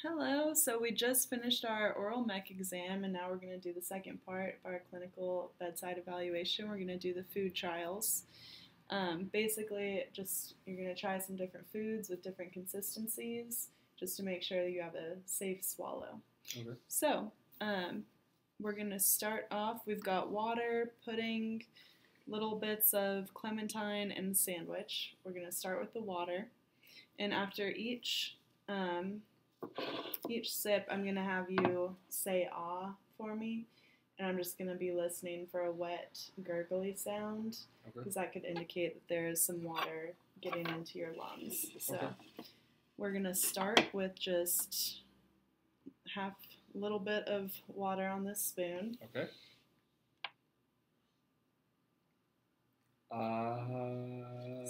Hello, so we just finished our oral mech exam and now we're going to do the second part of our clinical bedside evaluation. We're going to do the food trials. Basically, just you're going to try some different foods with different consistencies just to make sure that you have a safe swallow. Okay. So, we're going to start off, we've got water, pudding, little bits of clementine, and sandwich. We're going to start with the water, and after each sip, I'm going to have you say ah for me, and I'm just going to be listening for a wet, gurgly sound, because that could indicate that there is some water getting into your lungs. So we're going to start with just half a little bit of water on this spoon. Okay.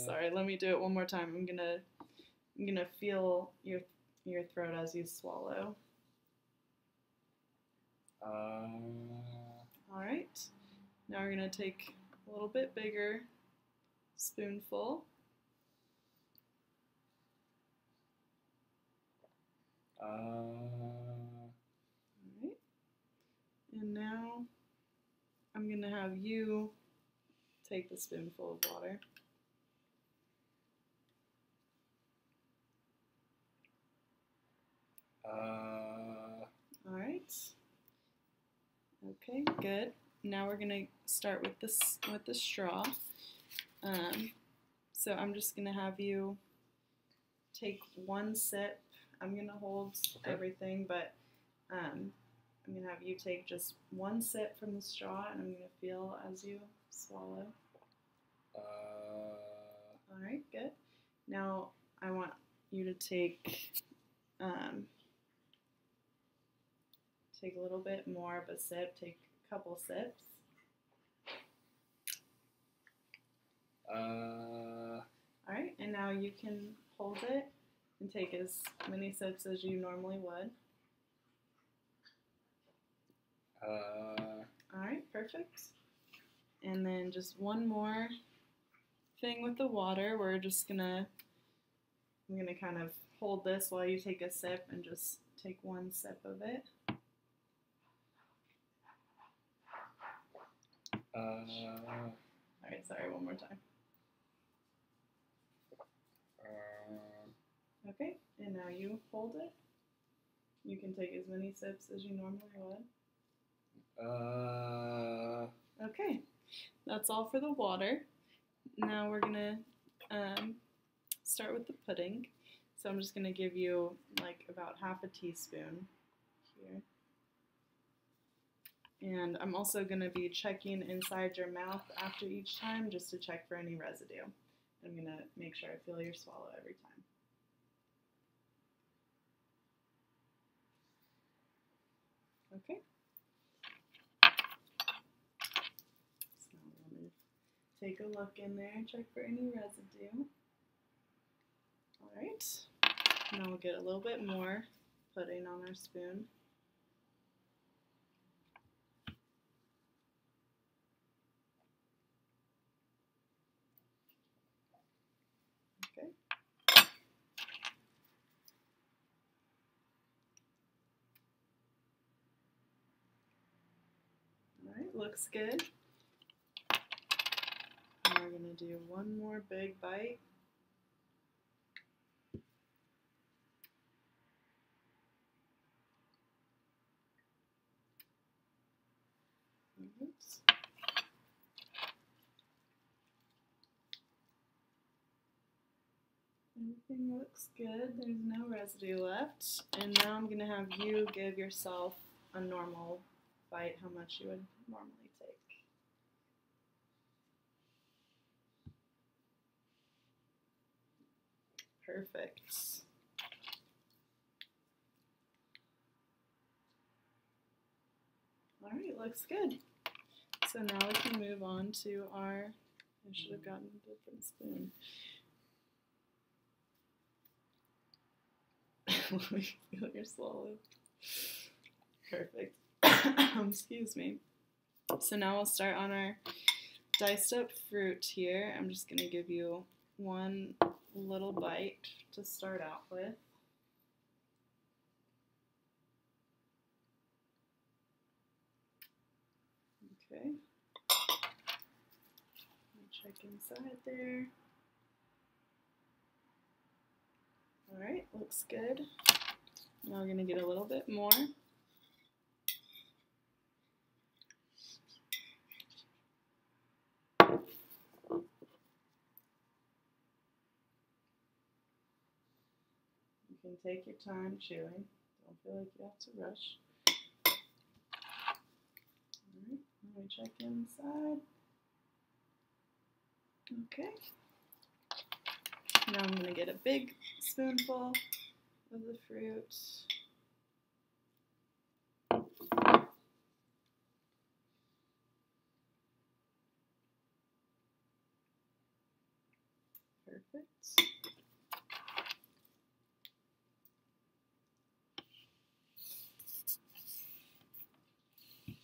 Sorry, let me do it one more time. I'm gonna feel your throat as you swallow. All right. Now we're gonna take a little bit bigger spoonful. All right. And now I'm gonna have you take the spoonful of water. All right. Okay, good. Now we're gonna start with the straw. So I'm just gonna have you take one sip. I'm gonna hold everything, but I'm gonna have you take just one sip from the straw, and I'm gonna feel as you swallow. All right, good. Now I want you to take a little bit more of a sip. Take a couple sips. All right, and now you can hold it and take as many sips as you normally would. All right, perfect. And then just one more thing with the water. I'm gonna kind of hold this while you take a sip and just take one sip of it. All right, sorry, one more time. Okay, and now you hold it. You can take as many sips as you normally would. Okay, that's all for the water. Now we're gonna start with the pudding. So I'm just gonna give you like about half a teaspoon here. And I'm also gonna be checking inside your mouth after each time just to check for any residue. I'm gonna make sure I feel your swallow every time. Okay. So I'm going to take a look in there and check for any residue. All right. Now we'll get a little bit more pudding on our spoon. Okay. All right, looks good. Now we're going to do one more big bite. Oops. Everything looks good. There's no residue left. And now I'm going to have you give yourself a normal bite, how much you would normally take. Perfect. All right, looks good. So now we can move on to our, I should have gotten a different spoon. Let me feel your swallow. Perfect. Excuse me. So now we'll start on our diced up fruit here. I'm just going to give you one little bite to start out with. Okay. Check inside there. Alright, looks good. Now we're going to get a little bit more. You can take your time chewing. Don't feel like you have to rush. Alright, let me check inside. Okay. Now I'm going to get a big spoonful of the fruit. Perfect.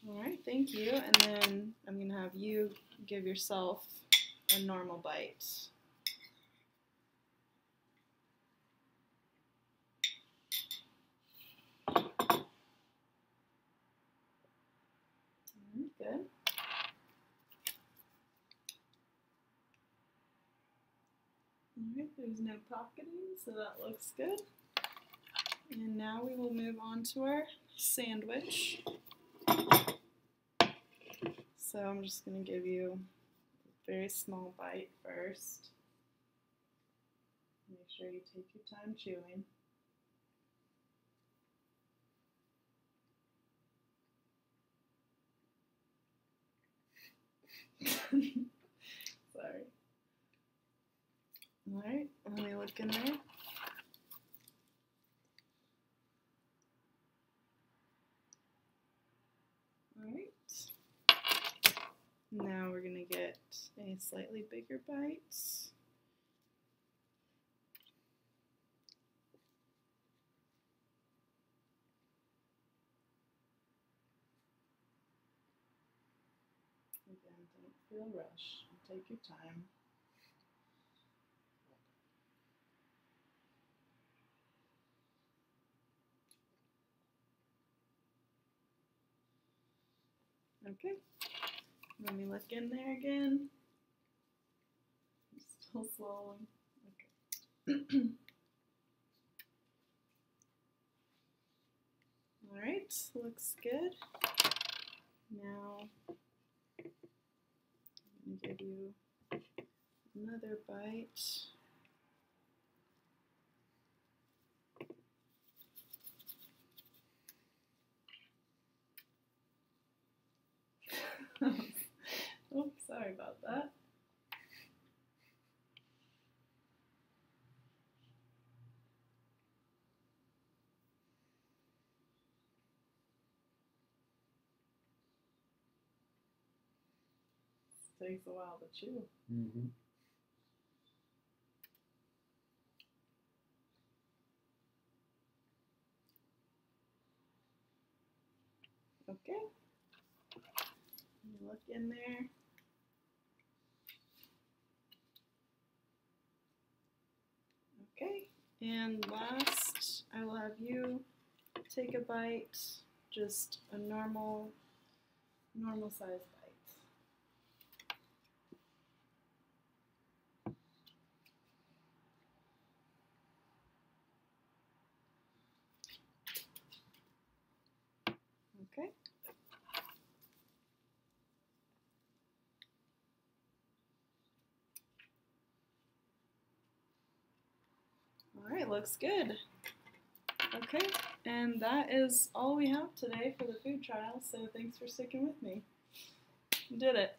Alright, thank you. And then I'm going to have you give yourself a normal bite. Good. Alright, there's no pocketing, so that looks good. And now we will move on to our sandwich. So I'm just going to give you a very small bite first. Make sure you take your time chewing. Sorry. Alright, let me look in there. Alright. Now we're going to get a slightly bigger bite. Again, don't feel rushed. Take your time. Okay. Let me look in there again. Still swallowing. Okay. Alright, looks good. Now I'm going to give you another bite. Oops, sorry about that. This takes a while to chew. Mm-hmm. Okay. Look in there. Okay. And last, I will have you take a bite, just a normal size bite. Okay. All right, looks good. Okay, and that is all we have today for the food trial, so thanks for sticking with me. You did it.